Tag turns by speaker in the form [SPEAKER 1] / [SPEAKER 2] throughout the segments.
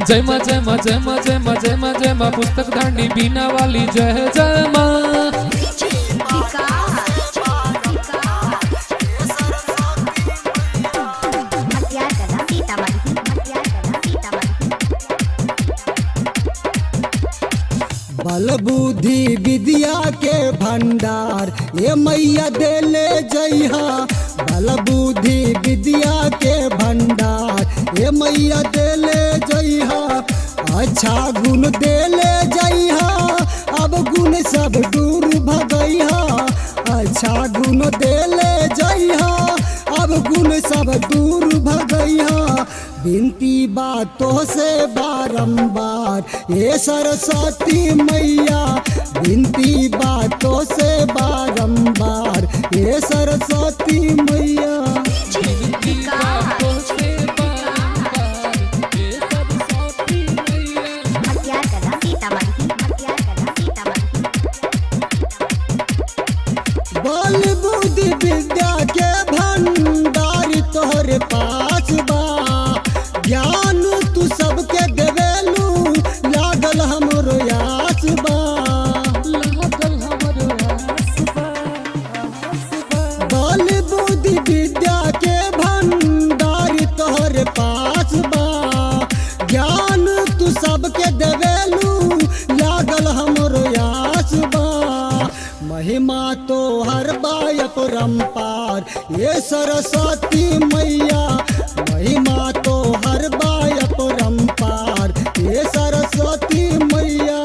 [SPEAKER 1] जय माँ जय माँ जय माँ जय माँ जय माँ जय माँ पुस्तक दांडी बीना वाली जय जय माँ।
[SPEAKER 2] बल बुद्धि विद्या के भंडार ये मैया देले जइहा। बल बुद्धि विद्या के भंडार ये मैया देले जइहा। अच्छा गुण देले जइहा अब गुण सब दूर भगइहा। अच्छा गुण देले जइहा अब गुण सब दूर भगइहा। बिनती बातों से बारंबार ये सरस्वती मैया। बिनती बातों से बारंबार ये सरस्वती मैया।
[SPEAKER 1] बिनती बातों से बारंबार ये सरस्वती मैया।
[SPEAKER 2] बल बुद्धि विद्या के भंडार तोहरे पास बा। ज्ञान तू सबके देवेलू लागल हमरो आस बा।
[SPEAKER 1] लागल हमरो आस बा।
[SPEAKER 2] बल बुद्धि विद्या के भंडार तोहरे पास बा। ज्ञान तू सबके देवेलू लागल हमरो आस बा। महिमा तो हर बाय परम्पार ये सरस्वती मैया। महिमा तो हर बाय परम्पार ये सरस्वती मैया।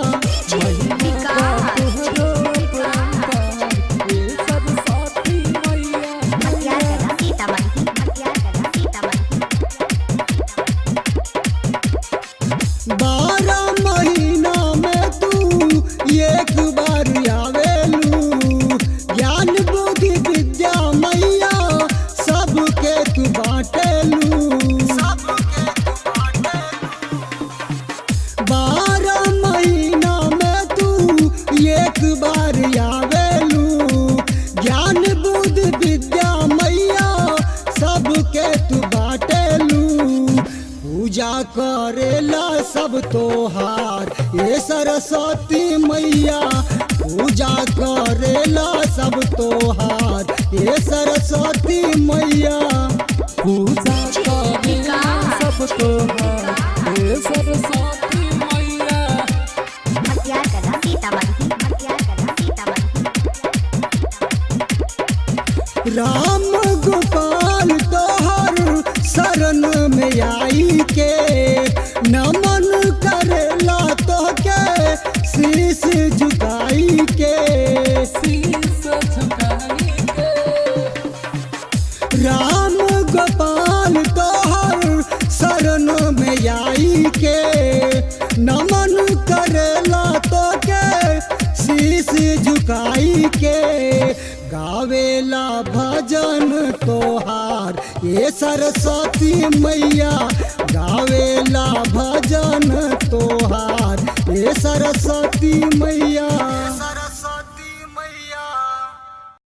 [SPEAKER 1] महिमा तोहरो परम्पार ये सरस्वती मैया।
[SPEAKER 2] बारह महीना में तू एक बार आवेलू। ज्ञान बुद्धि विद्या मैया सबके तू बाटेलू। 12 महीना में तू एक बार आवेलू। ज्ञान बुद्धि विद्या मैया सबके तू बाटेलू। पूजा करेला सब तोहार ये सरस्वती मैया। पूजा करेला सब तोहार ये सरस्वती मैया।
[SPEAKER 1] पूजा करेला सब तोहार ये सरस्वती मैया।
[SPEAKER 2] राम गोपाल तोहर शरण में आई के नमन करेला तोहके शीश झुकाई के।
[SPEAKER 1] शीश झुकाई के।
[SPEAKER 2] राम गोपाल तोहर शरण में आई के नमन करेला तोहके शीश झुकाई के। गावेला भजन तोहार ये सरस्वती मैया। गावेला भजन तोहार ये सरस्वती मैया।